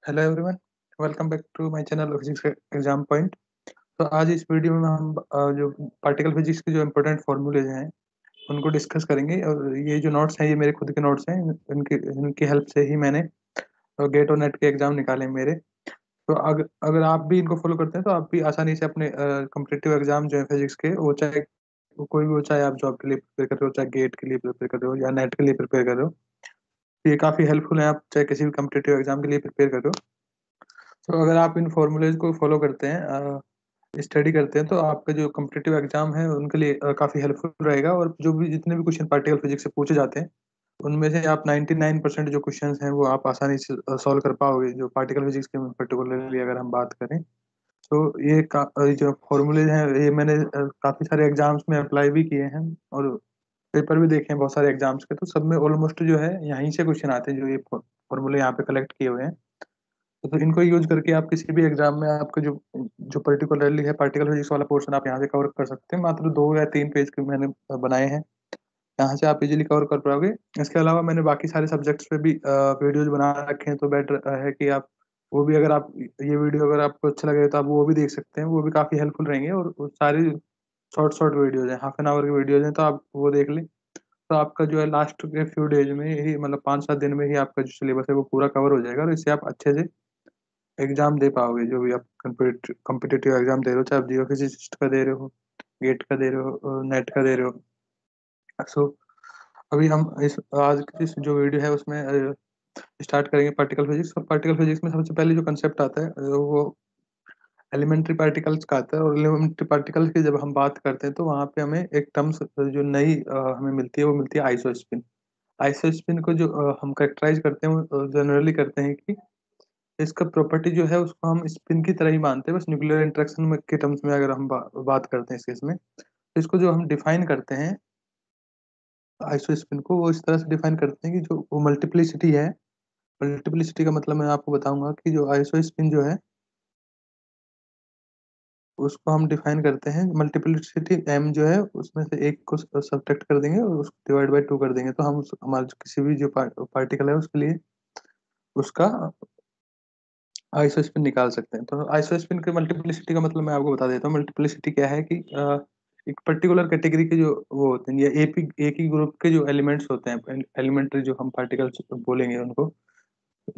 Hello everyone, welcome back to my channel physics exam point. तो आज इस video में हम जो पार्टिकल फिजिक्स के जो इम्पोर्टेंट फार्मूलेज हैं उनको डिस्कस करेंगे। और ये जो नोट्स हैं ये मेरे खुद के नोट्स हैं। इनकी इनकी हेल्प से ही मैंने गेट और नेट के एग्जाम निकाले हैं मेरे। तो अगर आप भी इनको फॉलो करते हैं तो आप भी आसानी से अपने कम्पिटिटिव एग्जाम जो है फिजिक्स के, वो चाहे वो कोई भी हो, चाहे आप जॉब के लिए प्रिपेयर कर रहे हो, चाहे गेट के लिए प्रिपेयर कर रहे हो या नेट के लिए प्रिपेयर कर रहे हो, तो ये काफ़ी हेल्पफुल है। आप चाहे किसी भी कम्पिटिटिव एग्जाम के लिए प्रिपेयर कर रहे हो, तो अगर आप इन फॉर्मूलेज को फॉलो करते हैं, स्टडी करते हैं, तो आपका जो कम्पिटिटिव एग्जाम है उनके लिए काफ़ी हेल्पफुल रहेगा। और जो भी जितने भी क्वेश्चन पार्टिकल फिजिक्स से पूछे जाते हैं उनमें से आप 99% जो क्वेश्चंस हैं वो आप आसानी से सॉल्व कर पाओगे, जो पार्टिकल फिजिक्स के पर्टिकुलरली अगर हम बात करें। तो ये जो फॉर्मूलेज हैं ये मैंने काफ़ी सारे एग्जाम्स में अप्लाई भी किए हैं और पेपर भी देखे हैं बहुत सारे एग्जाम्स के। तो सब में ऑलमोस्ट जो है यहीं से क्वेश्चन आते हैं, जो ये फॉर्मूले यहाँ पे कलेक्ट किए हुए हैं। तो इनको यूज करके आप किसी भी एग्जाम में आपको जो जो पर्टिकुलरली है पार्टिकल फिजिक्स वाला पोर्शन आप यहाँ से कवर कर सकते हैं। मात्र 2 या 3 पेज के मैंने बनाए हैं, यहाँ से आप इजीली कवर कर पाओगे। इसके अलावा मैंने बाकी सारे सब्जेक्ट्स पे भी वीडियोज बना रखे हैं, तो बेटर है कि आप वो भी, अगर आप ये वीडियो अगर आपको अच्छा लगे तो आप वो भी देख सकते हैं। वो भी काफ़ी हेल्पफुल रहेंगे और वो सारी शॉर्ट शॉर्ट वीडियोज हैं, हाफ एन आवर की वीडियोज हैं, तो आप वो देख लें। तो आपका जो है लास्ट के फ्यू डेज में ही, मतलब 5-7 दिन में ही आपका जो सिलेबस है वो पूरा कवर हो जाएगा और इससे आप अच्छे से एग्जाम दे पाओगे। जो भी आप कम्पिटिटिव एग्जाम दे रहे हो, चाहे आप जियो फिजिसिस्ट का दे रहे हो, गेट का दे रहे हो, नेट का दे रहे हो। सो अभी हम इस आज की इस जो वीडियो है उसमें स्टार्ट करेंगे पार्टिकल फिजिक्स। और पार्टिकल फिजिक्स में सबसे पहले जो कंसेप्ट आता है वो एलिमेंट्री पार्टिकल्स का आता है। और एलिमेंट्री पार्टिकल्स की जब हम बात करते हैं तो वहाँ पे हमें एक टर्म्स जो नई हमें मिलती है वो मिलती है आइसोस्पिन। आइसोस्पिन को जो हम कैरेक्टराइज करते हैं वो जनरली करते हैं कि इसका प्रॉपर्टी जो है उसको हम स्पिन की तरह ही मानते हैं, बस न्यूक्लियर इंटरेक्शन में के टर्म्स में अगर हम बात करते हैं इस केस में। तो इसको जो हम डिफाइन करते हैं आइसोस्पिन को, वो इस तरह से डिफाइन करते हैं कि जो वो मल्टीप्लिसिटी है, मल्टीप्लिसिटी का मतलब मैं आपको बताऊंगा कि जो आइसोस्पिन जो है उसको हम डिफाइन करते हैं मल्टीप्लिसिटी एम जो है उसमें से एक को सब्ट्रैक्ट कर देंगे और उसको डिवाइड बाई 2 कर देंगे, तो हम हमारे किसी भी जो पार्टिकल है उसके लिए उसका आइसोस्पिन निकाल सकते हैं। तो आइसोस्पिन के मल्टीप्लिसिटी का मतलब मैं आपको बता देता हूँ। मल्टीप्लिसिटी क्या है कि एक पर्टिकुलर कैटेगरी के जो वो होते हैं या एक ही ग्रुप के जो एलिमेंट्स होते हैं, एलिमेंट्री जो हम पार्टिकल्स बोलेंगे उनको,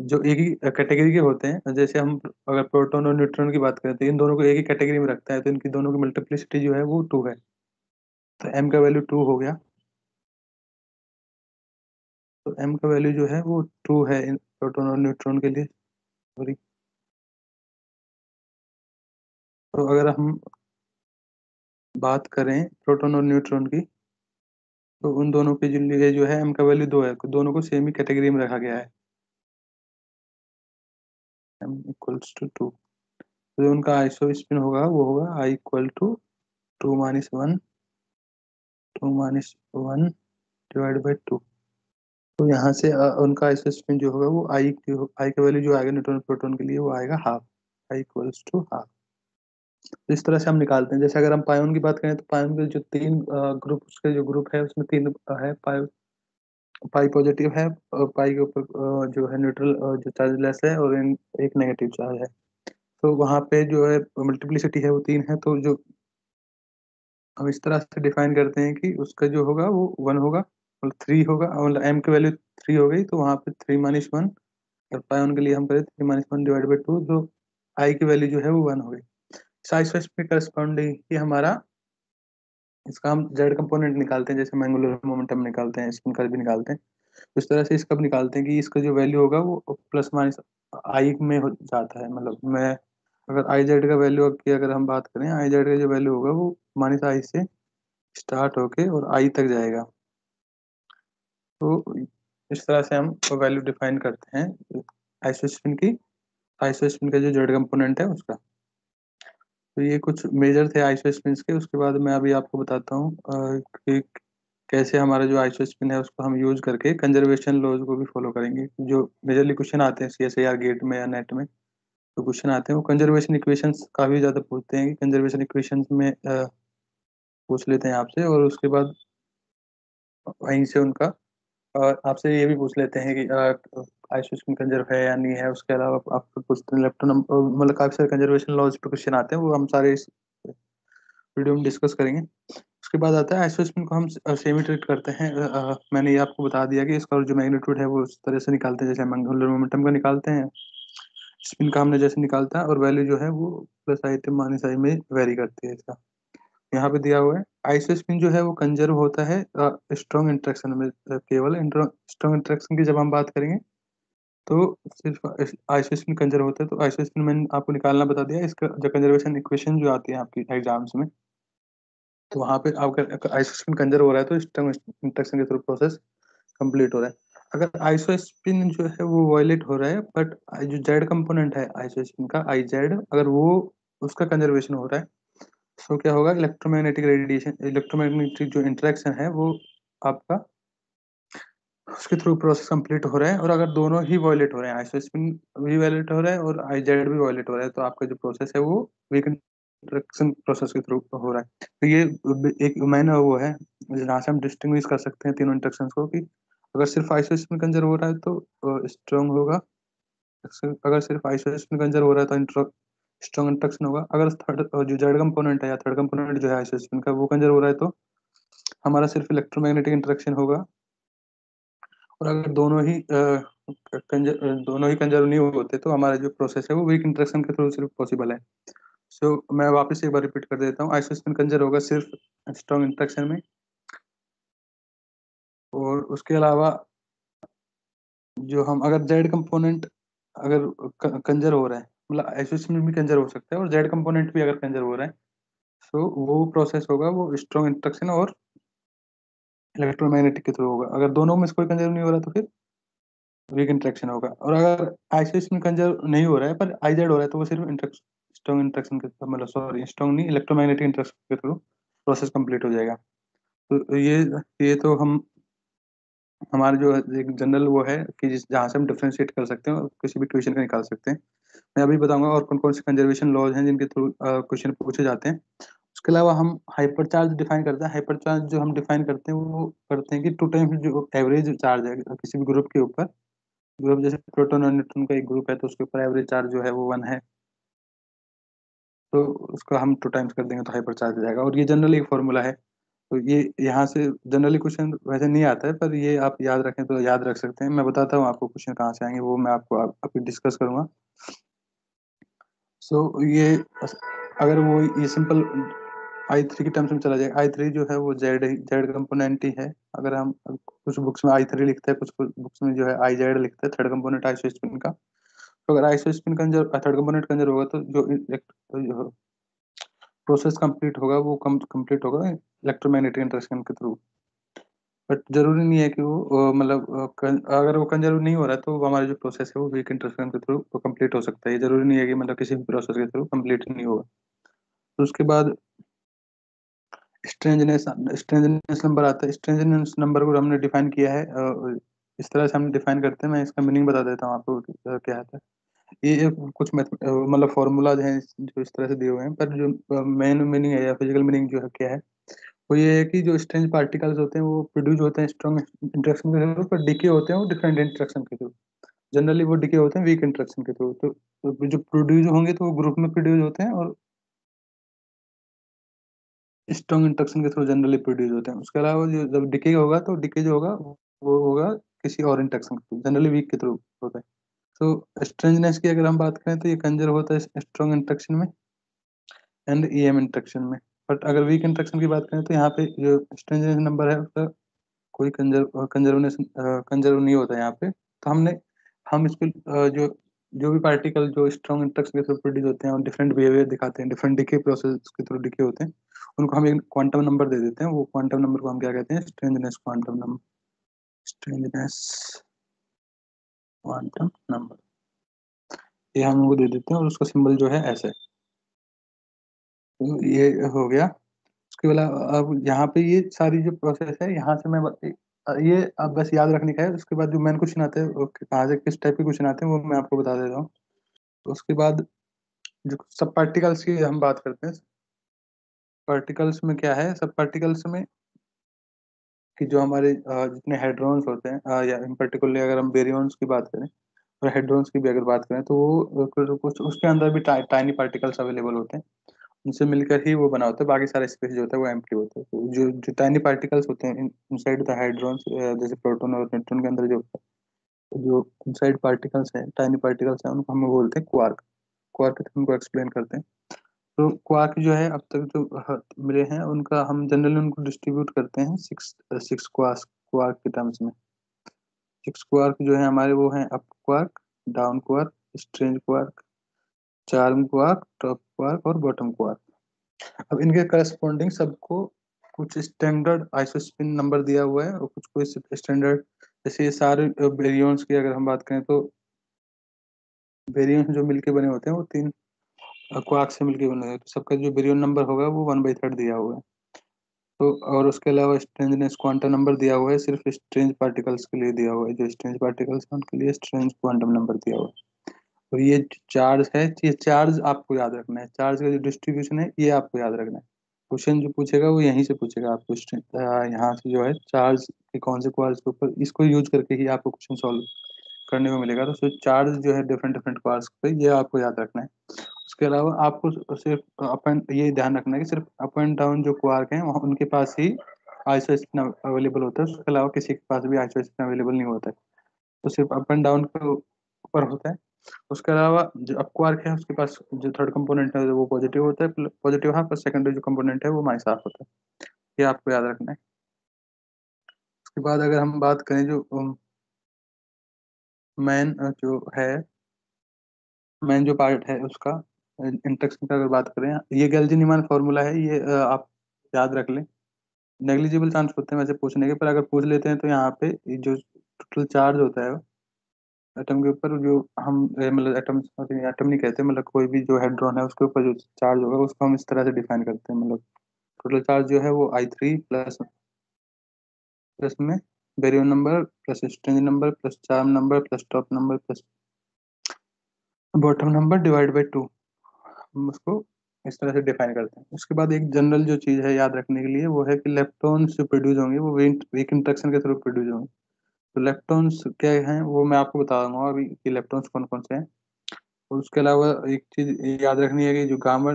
जो एक ही कैटेगरी के होते हैं। जैसे हम अगर प्रोटॉन और न्यूट्रॉन की बात करें तो इन दोनों को एक ही कैटेगरी में रखता है, तो इनकी दोनों की मल्टीप्लिसिटी जो है वो 2 है। तो एम का वैल्यू 2 हो गया। तो एम का वैल्यू जो है वो 2 है इन प्रोटॉन और न्यूट्रॉन के लिए। सॉरी। तो अगर हम बात करें प्रोटॉन और न्यूट्रॉन की, तो उन दोनों के लिए जो है एम का वैल्यू 2 है, दोनों को सेम ही कैटेगरी में रखा गया है। M equals to 2। तो जो उनका आइसो स्पिन होगा वो होगा I equal to 2 - 1, 2 - 1 divide by 2। तो यहाँ से उनका आइसो स्पिन जो होगा वो आई का वैल्यू जो आएगा न्यूट्रॉन प्रोटॉन के लिए वो आएगा half, I equals to half. तो इस तरह से हम निकालते हैं। जैसे अगर हम पायोन की बात करें तो पायोन के जो 3 ग्रुप, उसके जो ग्रुप है उसमें 3 है। पाई पॉजिटिव है, पाई के ऊपर जो है न्यूट्रल जो चार्जलेस है, और एक नेगेटिव चार्ज है। तो वहाँ पे जो है मल्टीप्लिसिटी है वो 3 है। तो जो हम इस तरह से डिफाइन करते हैं कि उसका जो होगा वो 1 होगा, मतलब 3 होगा, मतलब एम की वैल्यू 3 हो गई तो वहाँ पे 3 - 1। और पायोन के लिए हम करें 3 - 1 डिवाइड बाई 2, जो आई की वैल्यू जो है वो 1 हो गई। साइज स्पेस में करस्पॉन्डिंग ही हमारा इसका हम जेड कंपोनेंट निकालते हैं, जैसे हम एंगुलर मोमेंटम निकालते हैं, स्पिन कर्व भी निकालते हैं। इस तरह से इसका भी निकालते हैं कि इसका जो वैल्यू होगा वो प्लस माइनस आई में हो जाता है। मतलब मैं अगर आई जेड का वैल्यू की अगर हम बात करें, आई जेड का जो वैल्यू होगा वो माइनस आई से स्टार्ट होके और आई तक जाएगा। तो इस तरह से हम वैल्यू डिफाइन करते हैं आइसोस्पिन की, आइसोस्पिन का जो जेड कंपोनेंट है उसका। तो ये कुछ मेजर थे आइसोस्पिन के। उसके बाद मैं अभी आपको बताता हूँ कि कैसे हमारा जो आइसोस्पिन है उसको हम यूज करके कंजर्वेशन लॉज को भी फॉलो करेंगे। जो मेजरली क्वेश्चन आते हैं CSIR गेट में या नेट में, तो क्वेश्चन आते हैं वो कंजर्वेशन इक्वेशंस काफी ज्यादा पूछते हैं कि कंजर्वेशन इक्वेशंस में पूछ लेते हैं आपसे, और उसके बाद वहीं से उनका और आपसे ये भी पूछ लेते हैं कि आइसोस्पिन कंजर्व है या नहीं है। उसके अलावा आपको पूछते हैं इलेक्ट्रॉन, मतलब काफी सारे कंजर्वेशन लॉज पे क्वेश्चन आते हैं, वो हम सारे इस वीडियो में डिस्कस करेंगे। उसके बाद आता है आइसोस्पिन को हम सेमी ट्रीट करते हैं। मैंने ये आपको बता दिया कि इसका जो मैग्नीट्यूड है वो उस तरह से निकालते हैं जैसे हम एंगुलर मोमेंटम का निकालते हैं। स्पिन का हमने जैसे निकालता है, और वैल्यू जो है वो प्लस आई टी माइनस आई में वेरी करती है इसका। यहाँ पे दिया हुआ है आइसोस्पिन जो है वो कंजर्व होता है स्ट्रॉन्ग इंटरेक्शन में। केवल स्ट्रॉन्ग इंटरेक्शन की जब हम बात करेंगे तो सिर्फ आइसोस्पिन कंजर्व होता है। तो आइसोस्पिन मैंने आपको निकालना बता दिया। इसका जो कंजर्वेशन इक्वेशन जो आती है आपकी एग्जाम्स में, तो वहाँ पे आपका आइसोस्पिन कंजर्व हो रहा है तो स्ट्रॉन्ग इंटरेक्शन के थ्रू प्रोसेस कंप्लीट हो रहा है। अगर आइसोस्पिन जो है वो वायलेट हो रहा है, बट जो जेड कंपोनेंट है आइसोस्पिन का, आई जेड, अगर वो उसका कंजर्वेशन हो रहा है, तो क्या होगा, इलेक्ट्रोमैग्नेटिक रेडिएशन, इलेक्ट्रोमैग्नेटिक जो इंटरेक्शन है वो आपका उसके थ्रू प्रोसेस कंप्लीट हो रहा है। और अगर दोनों ही वायलेट हो रहे हैं, आइसोस्पिन भी वायलेट हो रहा है और आई जेड भी वायलेट हो रहा है, तो आपका जो प्रोसेस है वो वीक इंटरेक्शन प्रोसेस के थ्रू हो रहा है। तो ये एक मैन वो है जहाँ से हम डिस्टिंग्विश कर सकते हैं तीनों इंटरेक्शन को, कि अगर सिर्फ आइसोस्पिन कंजर्व हो रहा है तो स्ट्रॉन्ग होगा, अगर सिर्फ आइसोस्पिन कंजर्व हो रहा है तो स्ट्रॉन्ग इंटरेक्शन होगा। अगर थर्ड जो जेड कंपोनेंट है या थर्ड कंपोनेंट जो है आइसोस्पिन का वो कंजर्व हो रहा है तो हमारा सिर्फ इलेक्ट्रोमैग्नेटिक इंटरेक्शन होगा। और अगर दोनों ही कंजर्व नहीं होते तो हमारा जो प्रोसेस है वो वीक इंटरेक्शन के थ्रू सिर्फ पॉसिबल है। सो मैं वापस एक बार रिपीट कर देता हूँ, आइसोस्पिन कंजर्व होगा सिर्फ स्ट्रॉन्ग इंटरेक्शन में। और उसके अलावा जो हम अगर जेड कंपोनेंट अगर कंजर्व हो रहा है, मतलब आइसोस्पिन भी कंजर्व हो सकता है और जेड कंपोनेंट भी अगर कंजर्व हो रहा है, तो वो प्रोसेस होगा वो स्ट्रॉन्ग इंटरेक्शन और इलेक्ट्रोमैग्नेटिक के थ्रू होगा। अगर दोनों में से कोई कंजर्व नहीं हो रहा तो फिर वीक इंटरेक्शन होगा। और अगर आइसोस्पिन कंजर्व नहीं हो रहा है पर आईजेड हो रहा है तो वो सिर्फ स्ट्रॉन्ग इंटरेक्शन के, मतलब सॉरी स्ट्रॉन्ग नहीं, इलेक्ट्रोमैग्नेटिक इंटरेक्शन के थ्रू प्रोसेस कंप्लीट हो जाएगा। तो ये तो हम हमारा जो एक जनरल वो है कि जहाँ से हम डिफ्रेंशिएट कर सकते हैं और किसी भी क्वेश्चन का निकाल सकते हैं। मैं अभी बताऊंगा और कौन कौन से कंजर्वेशन लॉज हैं जिनके थ्रू क्वेश्चन पूछे जाते हैं। उसके अलावा हम हाइपर चार्ज डिफाइन करते हैं। हाइपर चार्ज जो हम डिफाइन करते हैं वो करते हैं कि टू टाइम्स जो एवरेज चार्ज है किसी भी ग्रुप के ऊपर, ग्रुप जैसे प्रोटॉन और न्यूट्रॉन का एक ग्रुप है तो उसके ऊपर एवरेज चार्ज जो है वो 1 है, तो उसको हम 2 टाइम्स कर देंगे तो हाइपर चार्ज हो जाएगा। और ये जनरली एक फॉर्मूला है। तो ये यहाँ से जनरली क्वेश्चन वैसे नहीं आता है, पर ये आप याद रखें तो याद रख सकते हैं। मैं बताता हूँ आपको क्वेश्चन कहाँ से आएंगे, वो मैं आपको अभी डिस्कस करूंगा। सो ये अगर वो ये सिंपल आई थ्री की टर्म्स में चला जाएगा, आई थ्री जो है वो जेड कंपोनेंट ही है। अगर हम कुछ बुक्स में आई थ्री लिखते हैं, कुछ बुक्स में जो है आई जेड लिखते हैं, थर्ड कंपोनेंट आइसोस्पिन का। तो अगर isospin Kanjar third component Kanjar होगा तो जो प्रोसेस कंप्लीट होगा वो कंप्लीट होगा इलेक्ट्रोमैग्नेटिक इंटरेक्शन के थ्रू। बट जरूरी नहीं है कि वो मतलब अगर वो कंजर्व नहीं हो रहा है तो वो हमारा जो प्रोसेस है वो वीक इंटरेक्शन के थ्रू वो कंप्लीट हो सकता है। ये जरूरी नहीं है कि मतलब किसी भी प्रोसेस के थ्रू कंप्लीट नहीं होगा। तो उसके बाद स्ट्रेंजनेस स्ट्रेंजनेस नंबर आता है। स्ट्रेंजनेस नंबर को हमने डिफाइन किया है इस तरह से हम डिफाइन करते हैं। मैं इसका मीनिंग बता देता हूँ आपको क्या आता है। ये कुछ मतलब फॉर्मूलाज हैं जो इस तरह से दिए हुए हैं, पर जो मेन मीनिंग है या फिजिकल मीनिंग जो है क्या है, वो ये है कि जो स्ट्रेंज पार्टिकल्स होते हैं वो प्रोड्यूस होते हैं स्ट्रॉन्ग इंटरेक्शन के थ्रू, पर डिके होते हैं वो डिफरेंट इंटरेक्शन के थ्रू। जनरली वो डिके होते हैं वीक इंटरेक्शन के थ्रू। तो जो प्रोड्यूस होंगे तो वो ग्रुप में प्रोड्यूस होते हैं और स्ट्रॉन्ग इंटरेक्शन के थ्रू जनरली प्रोड्यूस होते हैं। उसके अलावा जो जब डिके होगा तो डिके जो होगा वो होगा किसी और इंटरेक्शन के थ्रू, जनरली वीक के थ्रू होता है। तो स्ट्रेंजनेस की अगर हम बात करें तो ये कंजर होता है स्ट्रॉन्ग इंटरेक्शन में एंड ईएम इंटरेक्शन में। बट अगर वीक इंटरेक्शन की बात करें तो यहाँ पे जो स्ट्रेंजनेस नंबर है उसका कोई कंजर्व नहीं होता है यहाँ पे। तो हम इसको जो जो भी पार्टिकल जो स्ट्रॉन्ग इंटरेक्शन के थ्रू प्रोड्यूस होते हैं और डिफरेंट बिहेवियर दिखाते हैं, डिफरेंट डिके प्रोसेस के थ्रू डिके होते हैं, उनको हम एक क्वांटम नंबर दे देते हैं। वो क्वांटम नंबर को हम क्या कहते हैं, strangeness quantum number. Strangeness quantum number ये हम उनको दे देते हैं और उसका सिंबल जो है ऐसे। तो ये हो गया। उसके अलावा अब यहाँ पे ये सारी जो प्रोसेस है यहाँ से ये अब बस याद रखने का है। उसके बाद जो मेन क्वेश्चन आते हैं वो कहाँ से किस टाइप के क्वेश्चन आते हैं वो मैं आपको बता देता हूँ। तो उसके बाद जो सब पार्टिकल्स की हम बात करते हैं, पार्टिकल्स में क्या है, सब पार्टिकल्स में कि जो हमारे जितने हेड्रॉन्स होते हैं, या इन पर्टिकुलरली अगर हम बेरियंस की बात करें और हेड्रॉन्स की भी अगर बात करें, तो वो कुछ उसके अंदर भी टाइनी पार्टिकल्स अवेलेबल होते हैं। उनसे मिलकर ही वो बना होता है, बाकी सारा स्पेस जो होता है वो एम्प्टी होता है। तो जो जो टाइनी पार्टिकल्स होते हैं इनसाइड द हाइड्रॉन्स, जैसे प्रोटॉन और न्यूट्रॉन के अंदर जो इनसाइड पार्टिकल्स हैं, टाइनी पार्टिकल्स हैं, उनको हम बोलते हैं क्वार्क। क्वार्क के थ्रू उनको एक्सप्लेन करते हैं। तो क्वार्क जो है अब तक जो मिले हैं, उनका हम जनरली उनको डिस्ट्रीब्यूट करते हैं सिक्स सिक्स क्वार्क क्वार्क के टर्म्स में। सिक्स क्वार्क जो है हमारे, वो हैं up quark, down quark, strange quark, charm quark, top quark और बॉटम क्वार्क। अब इनके करस्पॉन्डिंग सबको कुछ स्टैंडर्ड आइसोस्पिन नंबर दिया हुआ है और कुछ कोई स्टैंडर्ड, जैसे ये सारे बेरियंस की अगर हम बात करें, तो बेरियंस जो मिलके बने होते हैं वो तीन क्वार्क से मिलके बने होते हैं। तो सबका जो बेरियन नंबर होगा वो 1/3 दिया हुआ है। तो और उसके अलावा स्ट्रेंजनेस क्वांटम नंबर दिया हुआ है, सिर्फ स्ट्रेंज पार्टिकल्स के लिए दिया हुआ है। जो स्ट्रेंज पार्टिकल्स हैं उनके लिए स्ट्रेंज क्वांटम नंबर दिया हुआ है। और ये चार्ज है, ये चार्ज आपको याद रखना है। चार्ज का जो डिस्ट्रीब्यूशन है ये आपको याद रखना है। क्वेश्चन जो पूछेगा वो यहीं से पूछेगा आपको, यहाँ से जो है चार्ज के कौन से क्वार्क के ऊपर, इसको यूज करके ही आपको क्वेश्चन सॉल्व करने को मिलेगा। तो चार्ज जो है डिफरेंट डिफरेंट क्वार्क पे, ये आपको याद रखना है। उसके अलावा आपको सिर्फ अप एंड ये ध्यान रखना है कि सिर्फ अप एंड डाउन जो क्वार्क हैं वहाँ उनके पास ही आइसोस्पिन अवेलेबल होता है। उसके अलावा किसी के पास भी आइसोस्पिन अवेलेबल नहीं होता है। तो सिर्फ अप एंड डाउन के ऊपर होता है। उसके अलावा जो अप क्वार्क है उसके पास जो थर्ड कंपोनेंट है वो पॉजिटिव होता है, पॉजिटिव। हाँ, पर सेकेंडरी जो कंपोनेंट है वो माइनस हाफ होता है। ये आपको याद रखना है। उसके बाद अगर हम बात करें जो मेन जो है, मेन जो पार्ट है उसका इंटरेक्शन का अगर बात करें, ये गैल्जी न्यूमैन फार्मूला है, ये आप याद रख लें। नेग्लिजिबल चांस होते हैं वैसे पूछने के, पर अगर पूछ लेते हैं तो यहाँ पे ये जो टोटल चार्ज होता है एटम के ऊपर, जो हम मतलब एटम एटम नहीं कहते, मतलब कोई भी जो हेड्रॉन है उसके ऊपर जो चार्ज होगा उसको हम इस तरह से डिफाइन करते हैं। मतलब टोटल चार्ज जो है वो I3 प्लस प्लस में baryon number plus strange number plus charm number plus top number plus bottom number divide by 2, हम उसको इस तरह से डिफाइन करते हैं। उसके बाद एक जनरल जो चीज़ है याद रखने के लिए, वो है कि इलेक्ट्रॉन्स जो प्रोड्यूस होंगे वो वीक इंटरेक्शन के थ्रू प्रोड्यूस होंगे। तो इलेक्ट्रॉन्स क्या हैं वो मैं आपको बता दूंगा अभी कि इलेक्ट्रॉन्स कौन कौन से हैं। और उसके अलावा एक चीज़ याद रखनी है कि जो गामा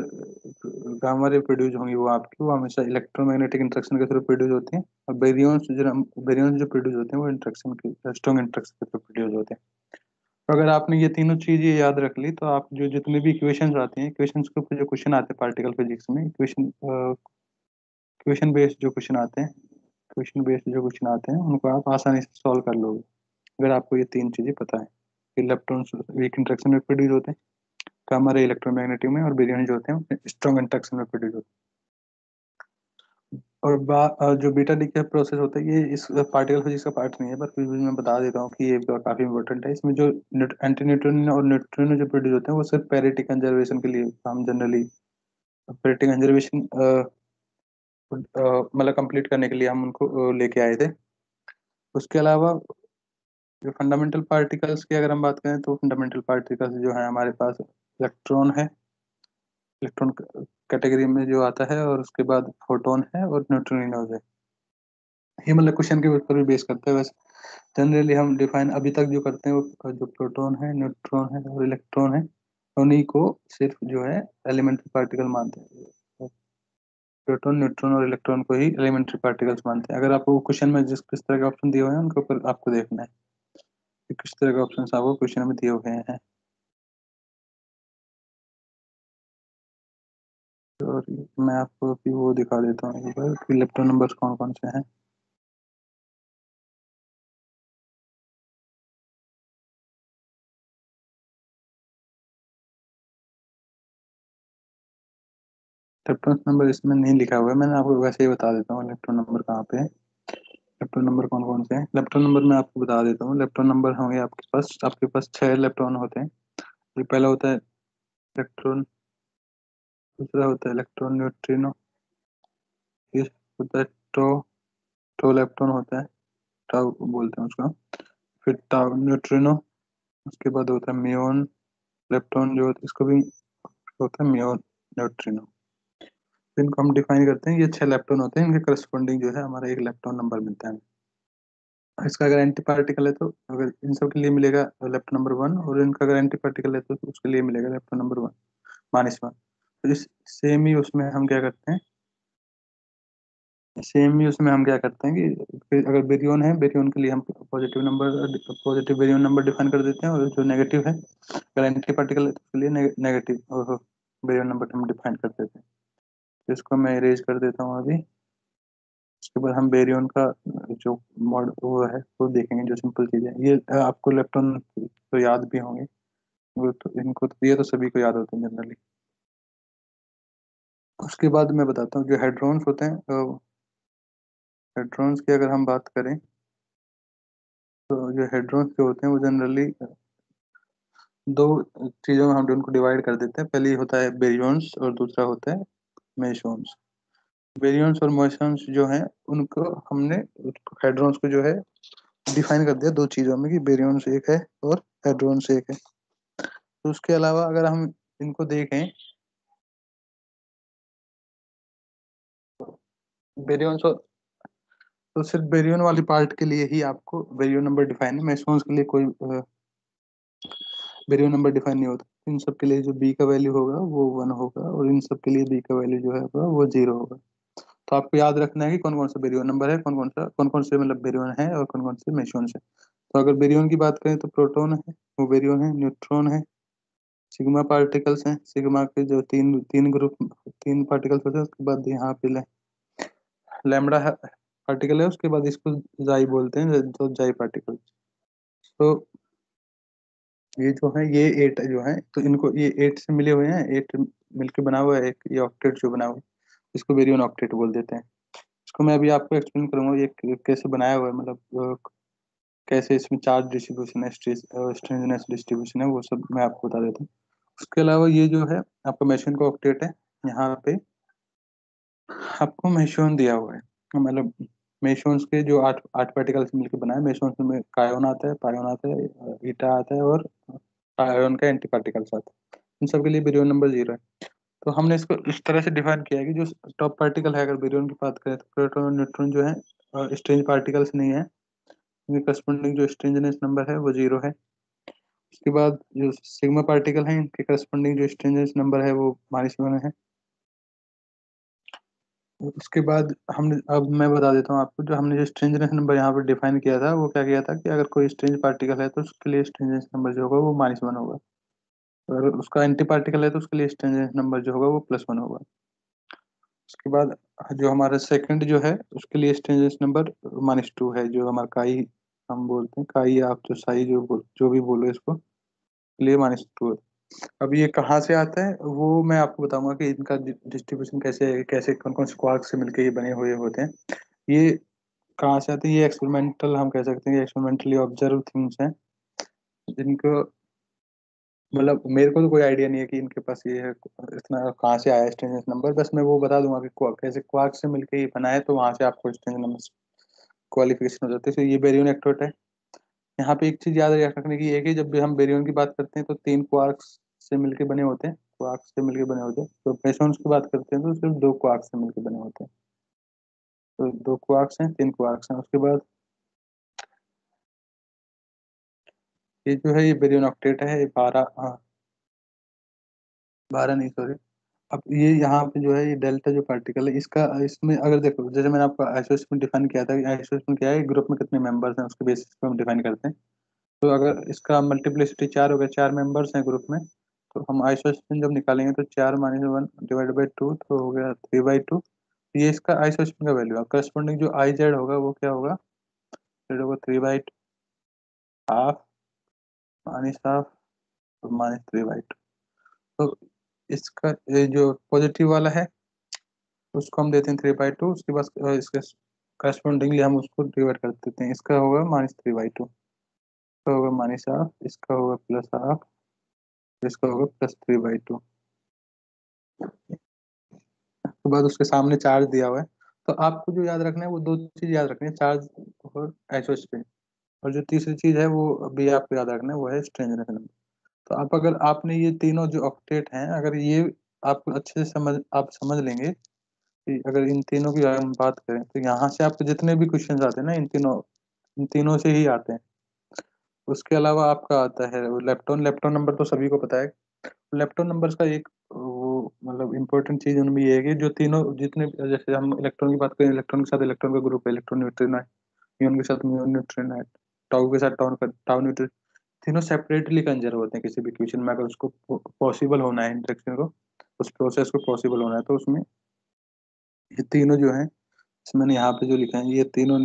गामा रे प्रोड्यूस होंगी वो आपकी, वो हमेशा इलेक्ट्रोमैग्नेटिक इंटरेक्शन के थ्रू प्रोड्यूस होती हैं। और बेरियंस जो प्रोड्यूस होते हैं वो इंटरेक्शन के स्ट्रॉन्ग इंटरेक्शन के थ्रू प्रोड्यूस होते हैं। तो अगर आपने ये तीनों चीजें याद रख ली, तो आप जो जितने भी इक्वेशंस आती हैं, इक्वेशंस के ऊपर जो क्वेश्चन आते हैं पार्टिकल फिजिक्स में, इक्वेशन बेस्ड जो क्वेश्चन आते हैं, इक्वेशन बेस्ड जो क्वेश्चन आते हैं उनको आप आसानी से सॉल्व कर लोगे अगर आपको ये तीन चीजें पता है कि इलेक्ट्रॉन्स वीक इंटरेक्शन में प्रोड्यूस होते हैं, गामा रे इलेक्ट्रोमैग्नेटिक में, और बेरियन जो होते हैं स्ट्रॉन्ग इंटरेक्शन में प्रोड्यूस होते हैं। और जो बीटा डीके प्रोसेस होता है, ये इस पार्टिकल फिजिक्स का पार्ट नहीं है, पर फिर भी मैं बता देता हूँ कि ये काफी इंपॉर्टेंट है। इसमें जो एंटी न्यूट्रॉन और न्यूट्रिनो जो प्रोड्यूस होते हैं वो सिर्फ पैरिटी कंजर्वेशन के लिए हम जनरली, पैरिटी कंजर्वेशन मतलब कंप्लीट करने के लिए हम उनको लेके आए थे। उसके अलावा जो फंडामेंटल पार्टिकल्स की अगर हम बात करें, तो फंडामेंटल पार्टिकल्स जो है हमारे पास इलेक्ट्रॉन है, इलेक्ट्रॉन कैटेगरी में जो आता है, और उसके बाद फोटोन है और न्यूट्रिनोज है। ये मतलब क्वेश्चन के ऊपर भी बेस करता है। वैसे जनरली हम डिफाइन अभी तक जो करते हैं वो जो प्रोटॉन है, न्यूट्रॉन है और इलेक्ट्रॉन है, उन्हीं को सिर्फ जो है एलिमेंट्री पार्टिकल मानते हैं। प्रोटॉन, न्यूट्रॉन और इलेक्ट्रॉन को ही एलिमेंट्री पार्टिकल्स मानते हैं। अगर आपको क्वेश्चन में जिस किस तरह के ऑप्शन दिए हुए हैं उनके ऊपर आपको देखना है कि किस तरह के ऑप्शन आपको क्वेश्चन में दिए हुए हैं। और मैं आपको अभी वो दिखा देता हूँ एक बार कि इलेक्ट्रॉन नंबर्स कौन कौन से हैं। इलेक्ट्रॉन नंबर इसमें नहीं लिखा हुआ है, मैंने आपको वैसे ही बता देता हूँ इलेक्ट्रॉन नंबर कहाँ पे है। इलेक्ट्रॉन नंबर कौन कौन से हैं, इलेक्ट्रॉन नंबर मैं आपको बता देता हूँ। इलेक्ट्रॉन नंबर होंगे आपके पास 6 इलेक्ट्रॉन होते हैं। ये पहला होता है इलेक्ट्रॉन, दूसरा होता है इलेक्ट्रॉन न्यूट्रिनो, ये होता है टो, टो इलेक्ट्रॉन होता है, टाउ बोलते हैं उसको। फिर टाउ न्यूट्रिनो, उसके बाद होता है म्यून इलेक्ट्रॉन जो होता है, इसको भी होता है म्यून न्यूट्रिनो। तो इनको हम डिफाइन करते हैं, ये 6 लेप्टोन होते हैं, इनके करस्पॉन्डिंग जो है हमारा एक लेप्टोन नंबर मिलता है। इसका अगर एंटी पार्टिकल है तो अगर इन सब के लिए मिलेगा लेप्टोन नंबर 1, और इनका अगर एंटी पार्टिकल है तो उसके लिए मिलेगा लेप्टोन नंबर 1 -1। तो इस सेम ही उसमें हम क्या करते हैं, सेम ही उसमें हम क्या करते हैं कि अगर बेरियन है, बेरियन के लिए हम पॉजिटिव बेरियन नंबर डिफाइन कर देते हैं, और जो नेगेटिव है, अगर एंटी पार्टिकल है तो उसके लिए नेगेटिव बेरियन नंबर हम डिफाइन कर देते हैं। तो इसको मैं इरेज कर देता हूँ अभी। उसके बाद हम बेरियन का जो मॉड वो है वो देखेंगे, जो सिंपल चीज़ है। ये आपको इलेक्ट्रॉन तो याद भी होंगे, वो तो इनको तो ये तो सभी को याद होते हैं जनरली। उसके बाद मैं बताता हूँ जो हेड्रॉन्स होते हैं, हेड्रॉन्स की अगर हम बात करें तो जो हेड्रॉन्स जो होते हैं वो जनरली दो चीज़ों में हम उनको डिवाइड कर देते हैं। पहले होता है बेरियंस और दूसरा होता है मेसॉन्स। बेरियंस और मेसॉन्स जो हैं उनको हमने हेड्रॉन्स को जो है डिफाइन कर दिया दो चीज़ों में, कि बेरियंस एक है और हेड्रॉन्स एक है। तो उसके अलावा अगर हम इनको देखें, बेरियंस और तो सिर्फ बेरियन वाली पार्ट के लिए ही आपको बेरियन नंबर डिफाइन है, मेसॉन्स के लिए कोई बेरियन नंबर डिफाइन नहीं होता। इन सब के लिए जो बी का वैल्यू होगा वो 1 होगा, और इन सब के लिए बी का वैल्यू जो है वो 0 होगा। तो आपको याद रखना है कि कौन कौन सा बेरियन नंबर है, कौन कौन से मतलब बेरियन है, और कौन कौन से मेसॉन्स है। तो अगर बेरियन की बात करें तो प्रोटॉन है, वो बेरियन है, न्यूट्रॉन है, सिग्मा पार्टिकल्स हैं, सिग्मा के जो तीन तीन ग्रुप, तीन पार्टिकल्स होते हैं। उसके बाद यहाँ पे लैम्बडा पार्टिकल है, उसके बाद इसको जाई बोलते हैं, जो जाई पार्टिकल। तो ये जो है ये 8 जो है, तो इनको ये 8 से मिले हुए हैं, 8 मिलके बना हुआ है एक ये ऑक्टेट जो बना हुआ है, इसको बेरियन ऑक्टेट बोल देते हैं। इसको मैं अभी आपको एक्सप्लेन करूंगा ये कैसे बनाया हुआ है, मतलब कैसे इसमें चार्ज डिस्ट्रीब्यूशन है, स्ट्रेंजनेस डिस्ट्रीब्यूशन है, वो सब मैं आपको बता देता हूँ। उसके अलावा ये जो है आपका मेशन का ऑक्टेट है, यहाँ पे आपको मेसोन दिया हुआ है, मतलब मेसोन्स के जो आठ आठ पार्टिकल्स मिलकर बना है। मेसोन्स में कायोन आता है, पायोन आता है, ईटा आता है, और आयोन का एंटी पार्टिकल्स आता है। इन सब के लिए बेरियन नंबर 0 है। तो हमने इसको इस तरह से डिफाइन किया है कि जो टॉप पार्टिकल है, अगर बेरियन की बात करें तो प्रोटॉन और न्यूट्रॉन जो है स्ट्रेंज पार्टिकल्स नहीं है, उनके करस्पॉन्डिंग जो स्ट्रेंजनेस नंबर है वो 0 है। उसके बाद जो सिग्मा पार्टिकल है, इनके करस्पॉन्डिंग जो स्ट्रेंजनेस नंबर है वो -1 है। उसके बाद हमने, अब मैं बता देता हूँ आपको, जो हमने जो स्ट्रेंजनेस नंबर यहाँ पर डिफाइन किया था वो क्या किया था कि अगर कोई स्ट्रेंज पार्टिकल है तो उसके लिए स्ट्रेंजनेस नंबर जो होगा वो -1 होगा। अगर उसका एंटी पार्टिकल है तो उसके लिए स्ट्रेंजनेस नंबर जो होगा वो +1 होगा। उसके बाद जो हमारा सेकंड जो है उसके लिए स्ट्रेंजनेस नंबर -2 है, जो हमारा काई हम बोलते हैं, काई आप जो साई जो भी बोलो इसको, लिए -2 है। अब ये कहाँ से आता है वो मैं आपको बताऊंगा कि इनका डिस्ट्रीब्यूशन कैसे है, कैसे कौन कौन से क्वार्क से मिलकर ये बने हुए होते हैं। ये कहाँ से आते हैं, ये एक्सपेरिमेंटल हम कह सकते हैं, ये एक्सपेरिमेंटली ऑब्जर्व थिंग्स हैं, जिनको मतलब मेरे को तो कोई आइडिया नहीं है कि इनके पास ये है, इतना कहाँ से आया स्ट्रेंजनेस नंबर। बस मैं वो बता दूंगा कि कैसे क्वार्क से मिलकर ये बना है, तो वहां से आपको स्ट्रेंजनेस नंबर क्वालिफिकेशन हो जाती है। तो ये बेरियन एक्टोट है। यहाँ पे एक चीज याद रखने की है कि जब भी हम बेरियन की बात करते हैं तो 3 क्वार्क्स से मिलके बने होते हैं, क्वार्क्स से मिलके बने होते हैं। तो मेसॉन्स की बात करते हैं तो सिर्फ 2 क्वार्क्स से मिलके बने होते हैं। तो 2 क्वार्क्स हैं, 3 क्वार्क्स हैं। उसके बाद ये जो है ये बेरियन ऑक्टेट है, ये 12, हाँ 12 नहीं, सॉरी। अब ये यहाँ पे जो है ये डेल्टा जो पार्टिकल है इसका, इसमें अगर देखो जैसे मैंने आपको आइसोस्पेन डिफाइन किया था कि आइसोस्पेन क्या है, ग्रुप में कितने मेंबर्स हैं उसके बेसिस पे हम डिफाइन करते हैं। तो अगर इसका मल्टीप्लिसिटी 4 हो गया, 4 मेंबर्स हैं ग्रुप में, तो हम आइसोस्पेन जब निकालेंगे तो 4 - 1 / 2 तो हो गया 3/2। ये इसका आइसोस्पेन का वैल्यू है। करस्पॉन्डिंग जो आई जेड होगा वो क्या होगा, जेड होगा 3/2, हाफ, -हाफ, और -3/2। तो इसका ये जो पॉजिटिव वाला है उसको हम देते हैं 3/2। उसके बाद इसके करस्पॉन्डिंगली हम उसको डिवाइड कर देते हैं, इसका होगा -3/2, इसका होगा -हाफ, इसका होगा +हाफ, इसका होगा +3/2। उसके बाद उसके सामने चार्ज दिया हुआ है। तो आपको जो याद रखना है वो दो चीज याद रखनी है, चार्ज और आइसोस्पेन। और जो तीसरी चीज है वो अभी आपको याद रखना है, वो है स्ट्रेंजनेस नंबर। तो आप अगर आपने ये तीनों जो ऑक्टेट हैं, अगर ये आप अच्छे से आप समझ लेंगे कि अगर इन तीनों की हम बात करें तो यहाँ से आपको जितने भी क्वेश्चन आते हैं ना इन तीनों से ही आते हैं। उसके अलावा आपका आता है वो लेप्टोन। लेप्टोन नंबर तो सभी को पता है। लेप्टोन नंबर्स का एक वो मतलब इम्पोर्टेंट चीज उनमें ये है कि जो तीनों जितने, जैसे हम इलेक्ट्रॉन की बात करें, इलेक्ट्रॉन के साथ इलेक्ट्रॉन का ग्रुप है, इलेक्ट्रॉन न्यूट्रिनो है, म्यून के साथ म्यून न्यूट्रिनो है, टाउ के साथ टाउ न्यूट्रिनो, तीनों सेपरेटली कंजर्व होते हैं किसी भी इक्वेशन में। अगर उसको पॉसिबल होना है इंटरेक्शन को, उस प्रोसेस को पॉसिबल होना है, तो उसमें ये तीनों जो है, मैंने यहाँ पे जो लिखा है, ये तीनों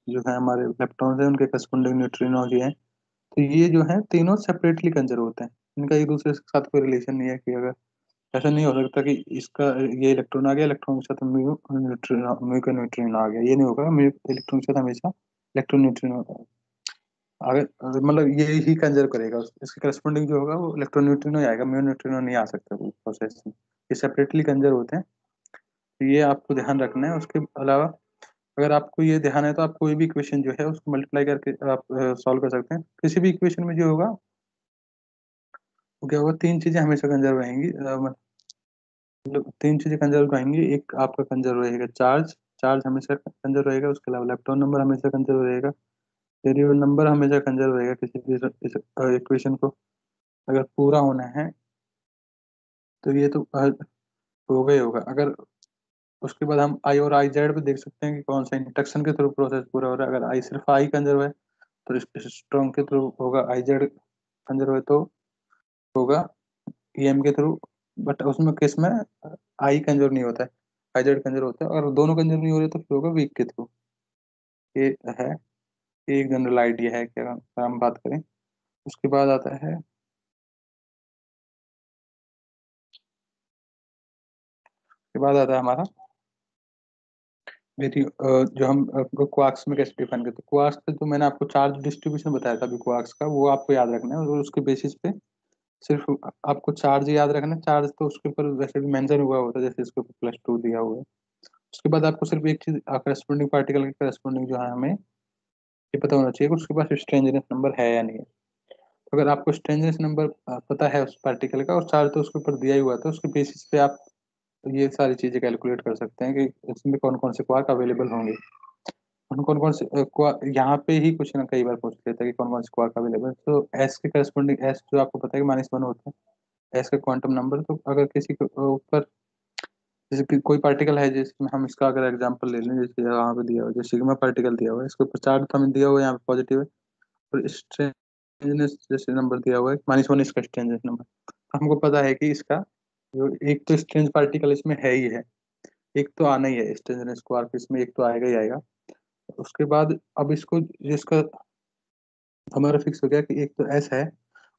जो है हमारे इलेक्ट्रॉन है, उनके करस्पॉन्डिंग न्यूट्रिनो जो है, तो ये जो है तीनों सेपरेटली कंजर्व होते हैं। इनका एक दूसरे के साथ कोई रिलेशन नहीं है कि अगर ऐसा नहीं हो सकता कि इसका ये इलेक्ट्रॉन आ गया, इलेक्ट्रॉन के साथ म्यू का न्यूट्रिनो आ गया, ये नहीं होगा। म्यू इलेक्ट्रॉन के साथ हमेशा इलेक्ट्रॉन न्यूट्रिनो अगर मतलब ये ही कंजर्व करेगा, इसके करस्पॉन्डिंग जो होगा वो इलेक्ट्रॉन न्यूट्रिनो ही आएगा, म्यू न्यूट्रिनो नहीं आ सकता कोई प्रोसेस में। ये सेपरेटली कंजर्व होते हैं, तो ये आपको ध्यान रखना है। उसके अलावा अगर आपको ये ध्यान है तो आप कोई भी इक्वेशन जो है उसको मल्टीप्लाई करके आप सॉल्व कर सकते हैं। किसी भी इक्वेशन में जो होगा वो क्या होगा, तीन चीजें हमेशा कंजर्व रहेंगी। मतलब तीन चीजें कंजर्व रहेंगी। एक आपका कंजर्व रहेगा चार्ज, चार्ज हमेशा कंजर्व रहेगा। उसके अलावा इलेक्ट्रॉन नंबर हमेशा कंजर्व रहेगा। वेरिएबल नंबर हमेशा कंजर्व रहेगा किसी भी इक्वेशन को अगर पूरा होना है, तो ये तो होगा ही होगा। अगर उसके बाद हम आई और आई जेड पे देख सकते हैं कि कौन सा इंडक्शन के थ्रू प्रोसेस पूरा हो रहा है। अगर आई सिर्फ आई कंजर्व है तो स्ट्रॉन्ग के थ्रू होगा, आई जेड कंजर्व है तो होगा ईएम के थ्रू। बट उसमें केस में आई कंजर्व नहीं होता है, आई जेड कंजर्व होता है। और दोनों कंजर्व नहीं हो रहे तो फिर होगा वीक के थ्रू। ये है, ये एक जनरल आइडिया है कि अगर हम बात करें। उसके बाद आता है, उसके बाद आता है हमारा मेरी जो हम क्वार्क्स में कैसे डिफाइन करते हैं। क्वार्क्स पे तो मैंने आपको चार्ज डिस्ट्रीब्यूशन बताया था अभी क्वार्क्स का, वो आपको याद रखना है। और उसके बेसिस पे सिर्फ आपको चार्ज याद रखना है। चार्ज तो उसके ऊपर वैसे भी मेंशन हुआ होता है, जैसे इसके ऊपर +2 दिया हुआ है। उसके बाद आपको सिर्फ एक चीज करस्पॉन्डिंग पार्टिकल के करस्पॉन्डिंग जो है हमें ये पता होना चाहिए कि उसके पास स्ट्रेंजनेस नंबर है या नहीं है। तो अगर आपको स्ट्रेंजनेस नंबर पता है उस पार्टिकल का और चार्ज तो उसके ऊपर दिया ही हुआ था, उसके बेसिस पे आप ये सारी चीजें कैलकुलेट कर सकते हैं कि इसमें कौन कौन से क्वार्क अवेलेबल होंगे। कौन कौन कौन से यहाँ पे ही कुछ ना कई बार पूछ लेता है कि कौन कौन से क्वार्क अवेलेबल है। तो एस के करस्पॉन्डिंग, एस जो आपको पता है कि -1 होता है, एस का क्वांटम नंबर। तो अगर किसी के ऊपर जैसे कि कोई पार्टिकल है जिसमें हम इसका अगर एग्जांपल ले लें, जैसे यहाँ पे दिया हुआ है, जो सिग्मा पार्टिकल दिया हुआ है, इसके ऊपर चार्ज तो हमें दिया हुआ है यहाँ पे पॉजिटिव है, और स्ट्रेंजनेस जैसे नंबर दिया हुआ है -1, इसका स्ट्रेंजनेस नंबर। तो हमको पता है कि इसका जो एक तो स्ट्रेंज पार्टिकल इसमें है ही है, एक तो आना ही है स्ट्रेंजनेस क्वार्क, इसमें एक तो आएगा ही आएगा। उसके बाद अब इसको जिसका हमारा फिक्स हो गया कि एक तो एस है।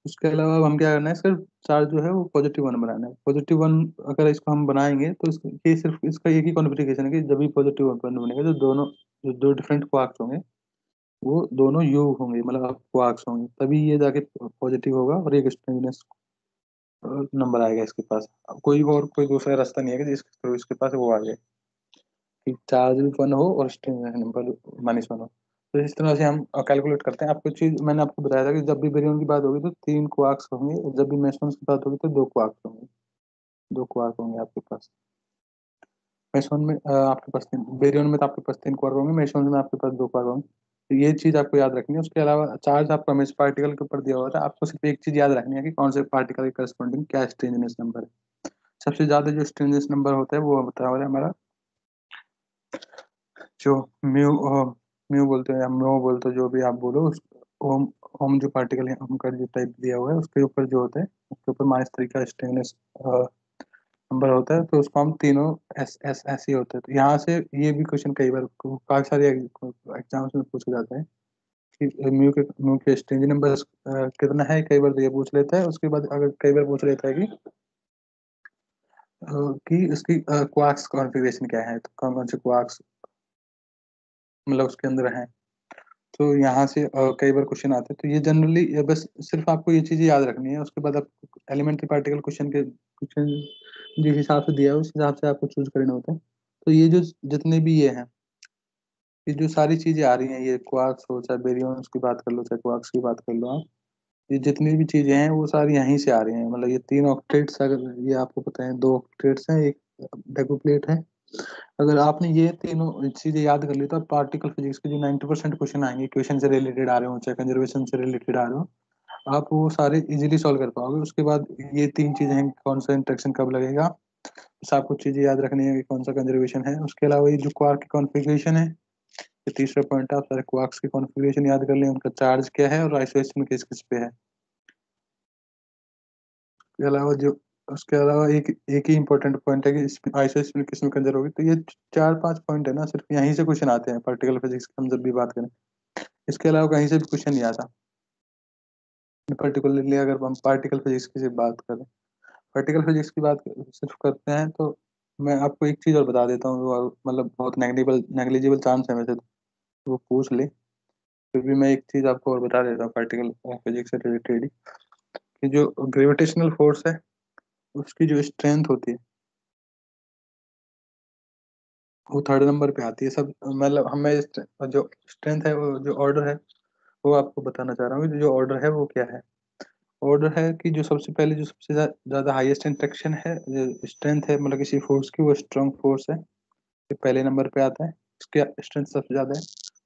उसके अलावा अब हम क्या करना है, इसका चार्ज जो है वो +1 बनाना है। +1 अगर इसको हम बनाएंगे तो ये सिर्फ इसका एक ही कॉन्फ़िगरेशन है कि जब भी +1 बनेगा तो दोनों जो दो डिफरेंट क्वार्क्स होंगे वो दोनों यू होंगे, मतलब क्वार्क्स होंगे, तभी ये जाके पॉजिटिव होगा और एक स्ट्रेंजनेस नंबर आएगा इसके पास। अब कोई दूसरा रास्ता नहीं है कि जिसके थ्रू इसके पास वो आ जाए कि चार्ज भी 1 हो और स्ट्रेंजनेस नंबर -1 हो। तो इस तरह से हम कैलकुलेट करते हैं। आपको चीज मैंने आपको बताया था कि जब भी बेरियम की बात होगी तो 3 क्वार्क्स होंगे, और जब भी मेसन्स की बात होगी तो 2 क्वार्क्स होंगे। 2 क्वार्क होंगे आपके पास। मेसोन में आपके पास तीन, बेरियम में तो आपके पास 3 क्वार्क होंगे, मेसोन में आपके पास 2 क्वार्क होंगे। तो ये चीज आपको याद रखनी है। उसके अलावा चार्ज आपको हमेशा पार्टिकल के ऊपर दिया हुआ था, आपको सिर्फ एक चीज याद रखनी है कि कौन से पार्टिकल के करस्पॉन्डिंग क्या स्ट्रेंजनेस नंबर है। सबसे ज्यादा जो स्ट्रेंजनेस नंबर होता है वो होता है हमारा जो म्यू बोलते हैं या म्यो बोलते हो, जो भी आप बोलो। उस ओम ओम जो पार्टिकल है, ओम का जो टाइप दिया हुआ है उसके ऊपर जो होता है, उसके ऊपर -3 का स्टेनलेस नंबर होता है। तो उसको हम तीनों एस एस एस ही होते हैं। तो यहाँ से ये भी क्वेश्चन कई बार काफी सारे एग्जाम्स में पूछा जाता है कि म्यू के स्ट्रेंज नंबर कितना है। कई बार तो ये पूछ लेता है। उसके बाद अगर कई बार पूछ लेता है कि उसकी क्वार्क्स कॉन्फ़िगरेशन क्या है, तो कौन कौन से क्वार्क्स मतलब उसके अंदर है। तो यहाँ से कई बार क्वेश्चन आते हैं। तो ये जनरली बस सिर्फ आपको ये चीजें याद रखनी है। उसके बाद आप एलिमेंट्री पार्टिकल क्वेश्चन जिस हिसाब से दिया है उस हिसाब से आपको चूज करना होता है। तो ये जो जितने भी ये हैं, ये जो सारी चीजें आ रही हैं, ये क्वार्क्स हो चाहे बेरियम्स की बात कर लो चाहे क्वार्क्स की बात कर लो आप, ये जितनी भी चीजें हैं वो सारी यहीं से आ रही हैं। मतलब ये 3 ऑक्टेट्स, अगर ये आपको पता है 2 ऑक्टेट्स हैं, एक डेकोप्लेट है। अगर आपने ये तीनों चीजें याद कर ली तो आप पार्टिकल फिजिक्स के जो 90% क्वेश्चन आएंगे, इक्वेशन से रिलेटेड आ रहे हो चाहे कंजर्वेशन से रिलेटेड आ रहे हो, आप वो सारे इजीली सॉल्व कर पाओगे। उसके बाद ये तीन चीजें हैं, कौन सा इंटरेक्शन कब लगेगा, बस आपको चीजें याद रखनी है कि कौन सा कंजर्वेशन है। उसके अलावा ये जो क्वार्क की कॉन्फ़िगरेशन है, ये तीसरा पॉइंट है, आप सारे क्वार्क्स की कॉन्फ़िगरेशन याद कर लें, उनका चार्ज क्या है और आइसोलेशन किस किस पे है। उसके अलावा जो उसके अलावा एक एक ही इंपॉर्टेंट पॉइंट है कि इसमें आइसोलेशन किस में कंजर्व होगी। तो ये चार पांच पॉइंट है ना, सिर्फ यहीं से क्वेश्चन आते हैं पार्टिकल फिजिक्स की हम जब भी बात करें। इसके अलावा कहीं से भी क्वेश्चन नहीं आता। पर्टिकुलरली अगर हम पार्टिकल फिजिक्स की सिर्फ बात करें, पार्टिकल फिजिक्स की बात सिर्फ करते हैं, तो मैं आपको एक चीज और बता देता हूँ, वो मतलब बहुत नेग्लिजिबल चांस है वैसे तो, वो पूछ ले। फिर भी मैं एक चीज आपको और बता देता हूँ पार्टिकल फिजिक्स से रिलेटेड, कि जो ग्रेविटेशनल फोर्स है उसकी जो स्ट्रेंथ होती है वो थर्ड नंबर पे आती है सब। मतलब हमें जो स्ट्रेंथ है, वो जो ऑर्डर है वो आपको बताना चाह रहा हूँ कि जो ऑर्डर है वो क्या है। ऑर्डर है कि जो सबसे पहले जो सबसे ज्यादा हाईएस्ट इंटरेक्शन है, स्ट्रेंथ है, मतलब किसी फोर्स की, वो स्ट्रॉन्ग फोर्स है, ये पहले नंबर पे आता है। उसके स्ट्रेंथ सबसे ज्यादा है।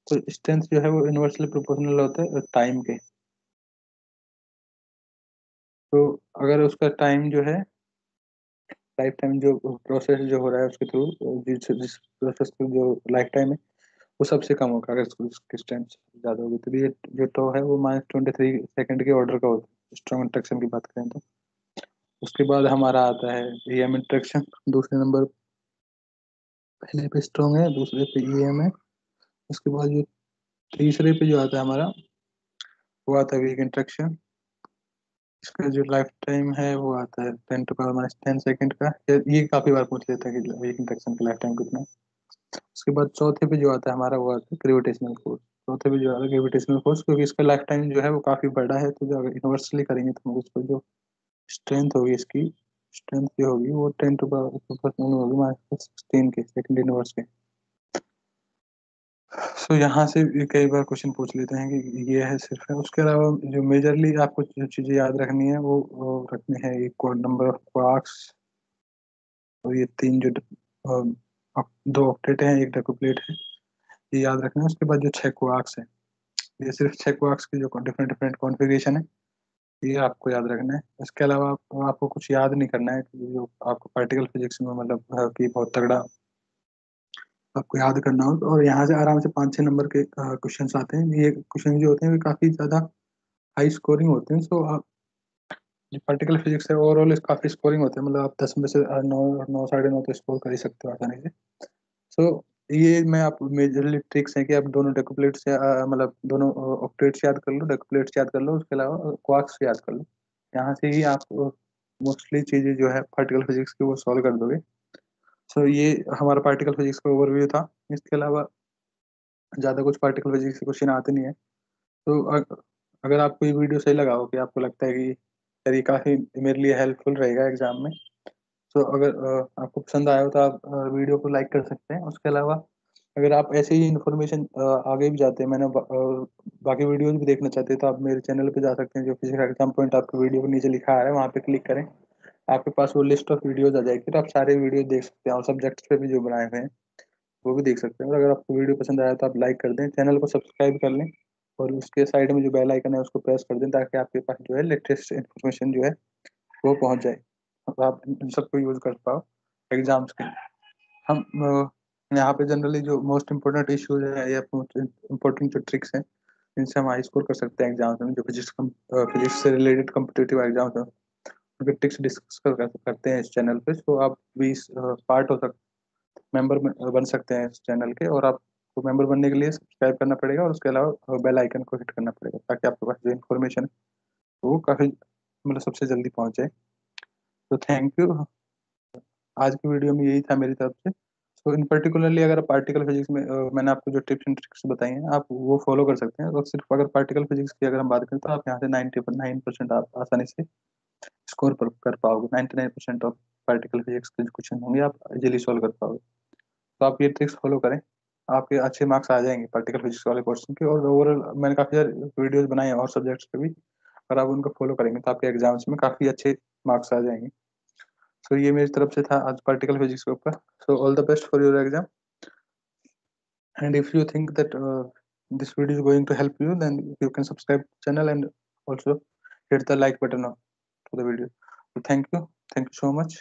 तो स्ट्रेंथ जो है वो इनवर्सली प्रोपोर्शनल होता है टाइम के। तो अगर उसका टाइम जो है, लाइफ टाइम जो प्रोसेस जो हो रहा है उसके थ्रू, जिस जिस प्रोसेस की जो लाइफ टाइम है वो सबसे कम होगा अगर उसकी स्ट्रेंथ ज्यादा होगी। तो ये जो टो है वो -23 सेकंड के ऑर्डर का होता है, स्ट्रॉन्ग इंटरेक्शन की बात करें तो। उसके बाद हमारा आता है ईएम इंटरेक्शन, दूसरे नंबर। पहले पे स्ट्रॉन्ग है, दूसरे पे ईएम है। उसके बाद जो तीसरे पे जो आता है हमारा, वो आता है वीक इंटरेक्शन। इसका जो लाइफ टाइम है वो आता है 10⁻10 सेकंड का। ये काफी बार पूछ लेता है कि वीक इंटरेक्शन का लाइफ टाइम कितना है। उसके बाद चौथे पे जो आता है हमारा, वो आता है ग्रेविटेशनल फोर्स। चौथे पे जो आता है ग्रेविटेशनल फोर्स, क्योंकि इसका लाइफ टाइम जो है वो काफी बड़ा है, तो जो अगर इन्वर्सली करेंगे तो हम उसको जो स्ट्रेंथ होगी, इसकी स्ट्रेंथ जो होगी वो 10⁻16 होगी, -16 के सेकंड इनवर्स के। सो यहाँ से भी कई बार क्वेश्चन पूछ लेते हैं कि ये है सिर्फ है। उसके अलावा जो मेजरली आपको जो चीजें याद रखनी है वो रखनी है, एक कोड नंबर ऑफ क्वार्क्स, और ये तीन जो दो ऑक्टेट हैं, एक डेकुप्लेट है, ये याद रखना है। उसके बाद जो छह क्वार्क्स है, ये सिर्फ छह क्वार्क्स की जो डिफरेंट डिफरेंट कॉन्फ़िगरेशन है, ये आपको याद रखना है। इसके अलावा आपको कुछ याद नहीं करना है, कि जो आपको पार्टिकल फिजिक्स में मतलब कि बहुत तगड़ा आपको याद करना हो। और यहाँ से आराम से 5-6 नंबर के क्वेश्चंस आते हैं। ये क्वेश्चन जो होते हैं वो काफ़ी ज़्यादा हाई स्कोरिंग होते हैं। सो आप जो पार्टिकल फिजिक्स है ओवरऑल काफ़ी स्कोरिंग होते हैं, मतलब आप 10 में से 9, 9, 9.5 तो स्कोर कर ही सकते हो आसानी से। सो ये मैं आप मेजरली ट्रिक्स हैं कि आप दोनों डेकुप्लेट्स से मतलब दोनों ऑक्टेट्स याद कर लो, डेकुप्लेट्स याद कर लो, उसके अलावा क्वार्क्स याद कर लो। यहाँ से ही आप मोस्टली चीज़ें जो है पार्टिकल फिजिक्स की वो सॉल्व कर दोगे। सो ये हमारा पार्टिकल फिजिक्स का ओवरव्यू था। इसके अलावा ज़्यादा कुछ पार्टिकल फिजिक्स के क्वेश्चन आते नहीं है। तो अगर आपको ये वीडियो सही लगा हो, कि आपको लगता है कि यार ये काफ़ी मेरे लिए हेल्पफुल रहेगा एग्जाम में, तो अगर आपको पसंद आया हो तो आप वीडियो को लाइक कर सकते हैं। उसके अलावा अगर आप ऐसे ही इन्फॉर्मेशन आगे भी चाहते हैं, बाकी वीडियोज भी देखना चाहते हैं, तो आप मेरे चैनल पे जा सकते हैं, जो फिजिक्स एग्जाम पॉइंट आपके वीडियो के नीचे लिखा आ रहा है, वहाँ पे क्लिक करें। आपके पास वो लिस्ट ऑफ वीडियोज आ जाएगी, तो आप सारे वीडियो देख सकते हैं, और सब्जेक्ट्स पे भी जो बनाए हुए हैं वो भी देख सकते हैं। और अगर आपको वीडियो पसंद आया तो आप लाइक कर दें, चैनल को सब्सक्राइब कर लें, और उसके साइड में जो बेल आइकन है उसको प्रेस कर दें, ताकि आपके पास जो है लेटेस्ट इन्फॉर्मेशन जो है वो पहुंच जाए, और आप इन सबको यूज कर पाओ एग्जाम्स के। हम यहाँ पे जनरली जो मोस्ट इम्पोर्टेंट इश्यूज है या मोस्ट इम्पोर्टेंट जो ट्रिक्स हैं, जिनसे हम हाई स्कोर कर सकते हैं एग्जाम्स में, जो फिजिक्स से रिलेटेड कम्पिटेटिव एग्जाम्स हैं, उनके ट्रिक्स डिस्कस करते हैं इस चैनल पे। तो आप भी पार्ट हो सकते, मेंबर बन सकते हैं इस चैनल के। और आपको मेंबर बनने के लिए सब्सक्राइब करना पड़ेगा, और उसके अलावा बेल आइकन को हिट करना पड़ेगा, ताकि आपके पास जो इन्फॉर्मेशन है वो काफ़ी मतलब सबसे जल्दी पहुंच जाए। तो थैंक यू। आज की वीडियो में यही था मेरी तरफ से। तो इन पर्टिकुलरली अगर पार्टिकल फिजिक्स में मैंने आपको जो टिप्स एंड ट्रिक्स बताई हैं, आप वो फॉलो कर सकते हैं। और सिर्फ अगर पार्टिकल फिजिक्स की अगर हम बात करें, तो आप यहाँ से 99% आप आसानी से स्कोर कर पाओगे। 99% ऑफ पार्टिकल फिजिक्स के जो क्वेश्चन होंगे आप इजीली सॉल्व कर पाओगे। तो आप ये ट्रिक्स फॉलो करें, आपके अच्छे मार्क्स आ जाएंगे पार्टिकल फिजिक्स वाले क्वेश्चन के। और ओवरऑल मैंने काफ़ी सारे वीडियोज बनाए हैं और सब्जेक्ट्स पे भी, अगर आप उनको फॉलो करेंगे तो आपके एग्जाम्स में काफ़ी अच्छे मार्क्स आ जाएंगे। सो ये मेरी तरफ से था आज पार्टिकल फिजिक्स के ऊपर। So all the best for your exam, and if you think that this video is going to help you, then you can subscribe channel and also hit the like button to the video. So thank you so much.